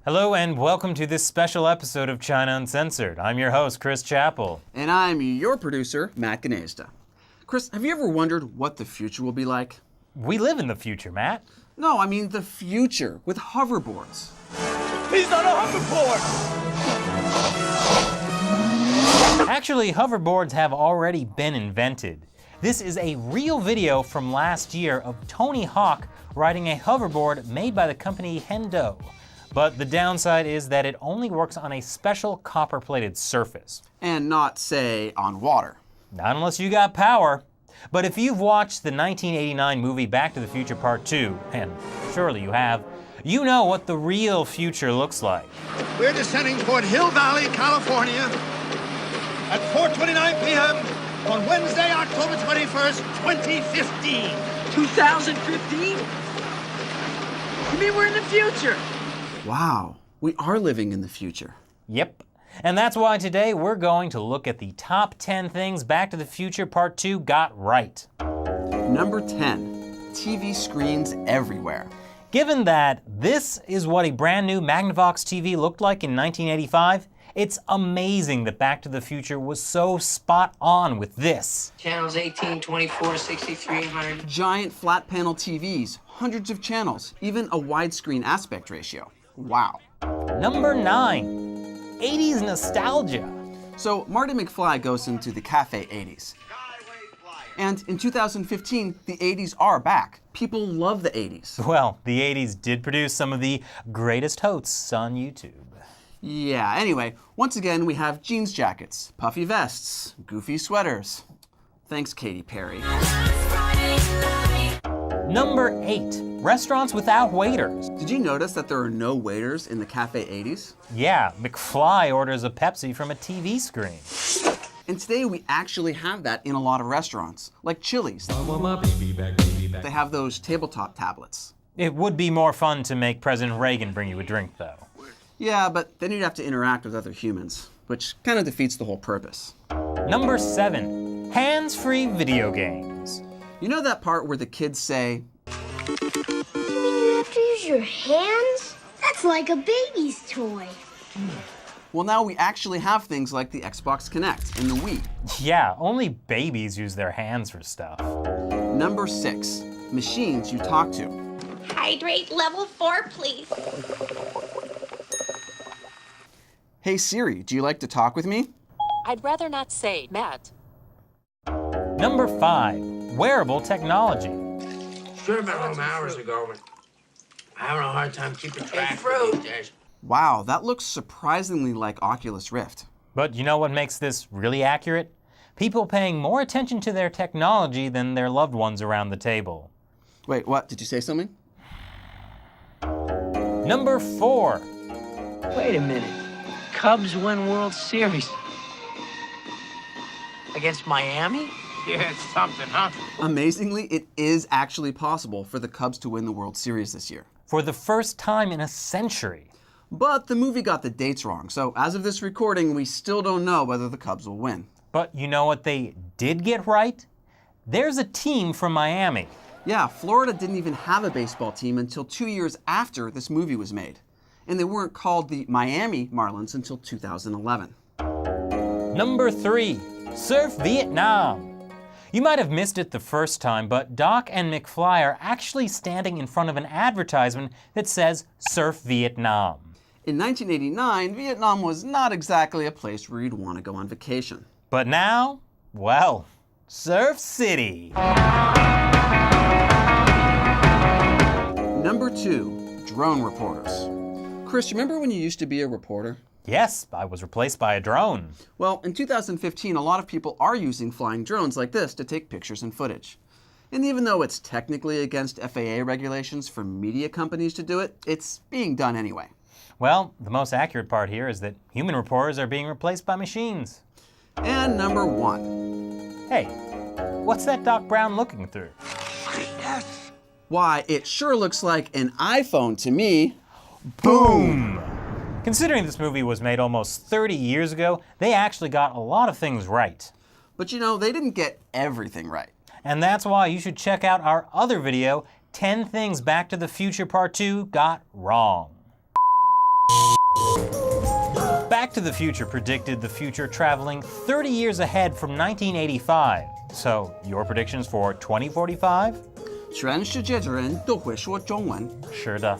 Hello and welcome to this special episode of China Uncensored. I'm your host, Chris Chappell. And I'm your producer, Matt Gnezda. Chris, have you ever wondered what the future will be like? We live in the future, Matt. No, I mean the future with hoverboards. He's on a hoverboard! Actually, hoverboards have already been invented. This is a real video from last year of Tony Hawk riding a hoverboard made by the company Hendo. But the downside is that it only works on a special copper-plated surface. And not, say, on water. Not unless you got power. But if you've watched the 1989 movie Back to the Future Part 2, and surely you have, you know what the real future looks like. We're descending toward Hill Valley, California at 4:29 p.m. on Wednesday, October 21st, 2015. 2015? You mean we're in the future? Wow, we are living in the future. Yep. And that's why today we're going to look at the top 10 things Back to the Future Part 2 got right. Number 10, TV screens everywhere. Given that this is what a brand new Magnavox TV looked like in 1985, it's amazing that Back to the Future was so spot on with this. Channels 18, 24, 63, 100. Giant flat panel TVs, hundreds of channels, even a widescreen aspect ratio. Wow. Number 9, 80s nostalgia. So Marty McFly goes into the cafe 80s. And in 2015, the 80s are back. People love the 80s. Well, the 80s did produce some of the greatest hosts on YouTube. Yeah, anyway, once again, we have jeans jackets, puffy vests, goofy sweaters. Thanks, Katy Perry. Number 8, restaurants without waiters. Did you notice that there are no waiters in the cafe 80s? Yeah, McFly orders a Pepsi from a TV screen. And today we actually have that in a lot of restaurants, like Chili's. They have those tabletop tablets. It would be more fun to make President Reagan bring you a drink, though. Yeah, but then you'd have to interact with other humans, which kind of defeats the whole purpose. Number 7, hands-free video games. You know that part where the kids say, You mean you have to use your hands? That's like a baby's toy. well, now we actually have things like the Xbox Kinect and the Wii. Yeah, only babies use their hands for stuff. Number 6, machines you talk to. Hydrate level 4, please. Hey Siri, do you like to talk with me? I'd rather not say, Matt. Number 5, wearable technology. Should have been home hours ago, but I'm having a hard time keeping track fruit. these days. Wow, that looks surprisingly like Oculus Rift. But you know what makes this really accurate? People paying more attention to their technology than their loved ones around the table. Wait, what? Did you say something? Number 4, Wait a minute. Cubs win World Series. Against Miami? Yeah, it's something, huh? Amazingly, it is actually possible for the Cubs to win the World Series this year. for the first time in a century. But the movie got the dates wrong, so as of this recording, we still don't know whether the Cubs will win. But you know what they did get right? There's a team from Miami. Yeah, Florida didn't even have a baseball team until 2 years after this movie was made. And they weren't called the Miami Marlins until 2011. Number 3, Surf Vietnam. You might have missed it the first time, but Doc and McFly are actually standing in front of an advertisement that says Surf Vietnam. In 1989, Vietnam was not exactly a place where you'd want to go on vacation. But now, well, Surf City. Number 2, drone reporters. Chris, remember when you used to be a reporter? Yes, I was replaced by a drone. Well, in 2015, a lot of people are using flying drones like this to take pictures and footage. And even though it's technically against FAA regulations for media companies to do it, it's being done anyway. Well, the most accurate part here is that human reporters are being replaced by machines. And number 1. Hey, what's that Doc Brown looking through? Why, it sure looks like an iPhone to me. Boom! Considering this movie was made almost 30 years ago, they actually got a lot of things right. But you know, they didn't get everything right. And that's why you should check out our other video, 10 Things Back to the Future Part 2 Got Wrong. Back to the Future predicted the future traveling 30 years ahead from 1985. So, your predictions for 2045? 全世界的人都会说中文。是的。